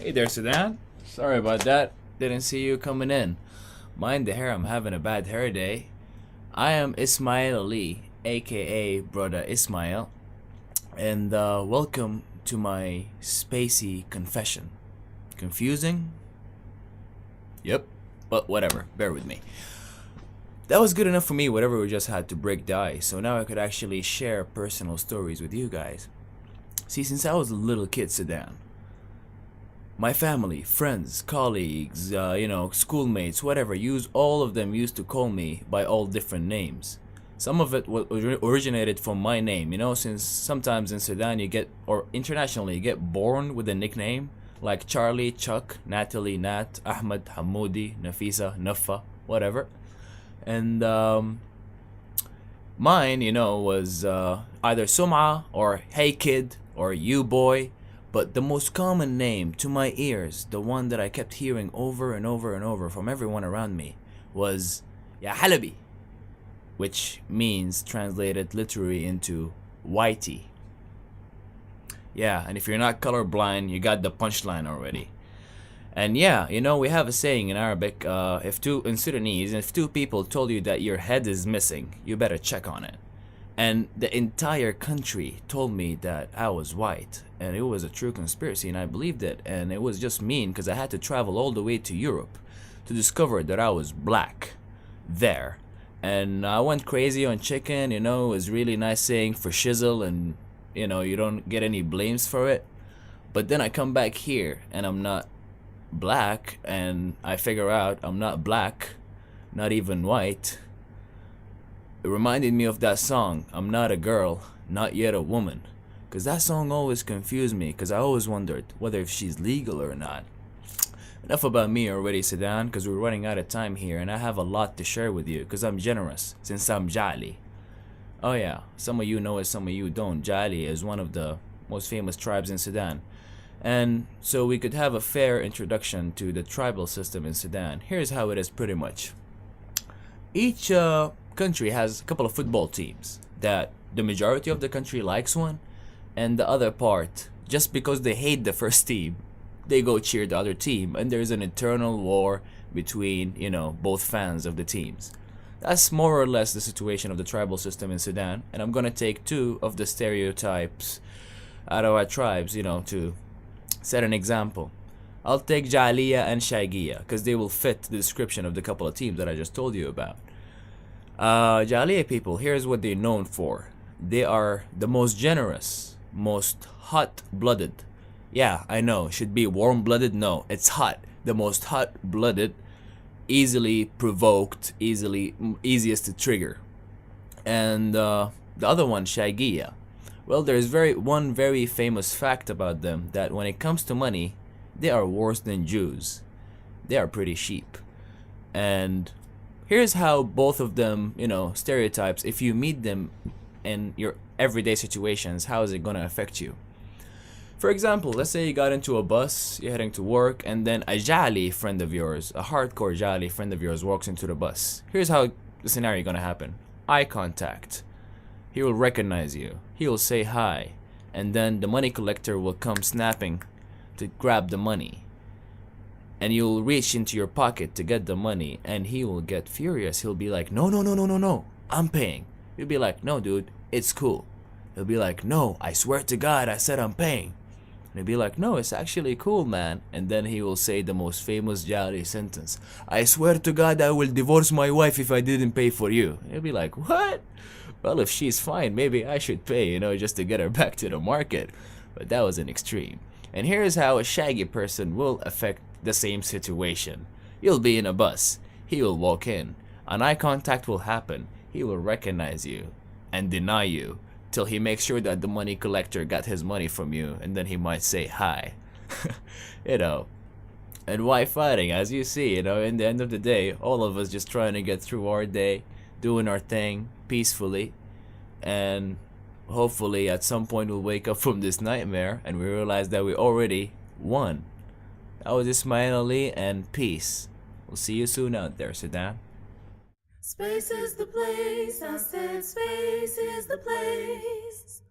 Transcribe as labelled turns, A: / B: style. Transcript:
A: Hey there, Sudan. Sorry about that. Didn't see you coming in. Mind the hair, I'm having a bad hair day. I am Ismail Ali, aka Broda Ismail, and welcome to my spacey confession. Confusing? Yep, but whatever, bear with me. That was good enough for me, whatever we just had to break the ice, so now I could actually share personal stories with you guys. See, since I was a little kid, Sudan, my family, friends, colleagues, schoolmates, whatever, all of them used to call me by all different names. Some of it originated from my name, since sometimes in Sudan or internationally, you get born with a nickname, like Charlie, Chuck, Natalie, Nat, Ahmed, Hamoudi, Nafisa, Nuffa, whatever. And mine, was either Sum'a or Hey Kid or You Boy. But the most common name to my ears, the one that I kept hearing over and over and over from everyone around me, was Ya Halabi, which means, translated literally into Whitey. Yeah, and if you're not colorblind, you got the punchline already. And yeah, we have a saying in Arabic, in Sudanese, if two people told you that your head is missing, you better check on it. And the entire country told me that I was white, and it was a true conspiracy, and I believed it. And it was just mean because I had to travel all the way to Europe to discover that I was black there. And I went crazy on chicken, it was really nice saying for shizzle, and you don't get any blames for it. But then I come back here and I'm not black, and I figure out I'm not black, not even white. It reminded me of that song, I'm Not a Girl, Not Yet a Woman. Because that song always confused me, because I always wondered whether if she's legal or not. Enough about me already, Sudan, because we're running out of time here, and I have a lot to share with you, because I'm generous, since I'm Jali. Oh yeah, some of you know it, some of you don't. Jali is one of the most famous tribes in Sudan. And so we could have a fair introduction to the tribal system in Sudan. Here's how it is pretty much. Each country has a couple of football teams that the majority of the country likes one, and the other part, just because they hate the first team, they go cheer the other team, and there's an eternal war between, both fans of the teams. That's more or less the situation of the tribal system in Sudan, and I'm gonna take two of the stereotypes out of our tribes, to set an example. I'll take Jaliya and Shaigiya, because they will fit the description of the couple of teams that I just told you about. Jaliya people, here's what they're known for. They are the most generous, most hot-blooded. Yeah, I know, should be warm-blooded. No, it's hot. The most hot-blooded, easily provoked, easiest to trigger. And the other one, Shaigiya. Well, there's one very famous fact about them, that when it comes to money, they are worse than Jews. They are pretty cheap. And here's how both of them, stereotypes, if you meet them in your everyday situations, how is it going to affect you? For example, let's say you got into a bus, you're heading to work, and then a Jali friend of yours, a hardcore Jali friend of yours, walks into the bus. Here's how the scenario is going to happen. Eye contact. He will recognize you. He will say hi. And then the money collector will come snapping to grab the money. And you'll reach into your pocket to get the money, and he will get furious. He'll be like, no, I'm paying. You'll be like, no, dude, it's cool. He'll be like, no, I swear to God, I said I'm paying. And he'll be like, no, it's actually cool, man. And then he will say the most famous Jali sentence, I swear to God, I will divorce my wife if I didn't pay for you. And he'll be like, what? Well, if she's fine, maybe I should pay, just to get her back to the market. But that was an extreme. And here's how a shaggy person will affect the same situation. You'll be in a bus. He will walk in. An eye contact will happen. He will recognize you and deny you till he makes sure that the money collector got his money from you, and then he might say hi. And why fighting? As you see, in the end of the day, all of us just trying to get through our day, doing our thing peacefully, and hopefully at some point we'll wake up from this nightmare and we realize that we already won. That was Ismail Ali, and peace. We'll see you soon out there, Sudan.
B: Space is the place, I said space is the place.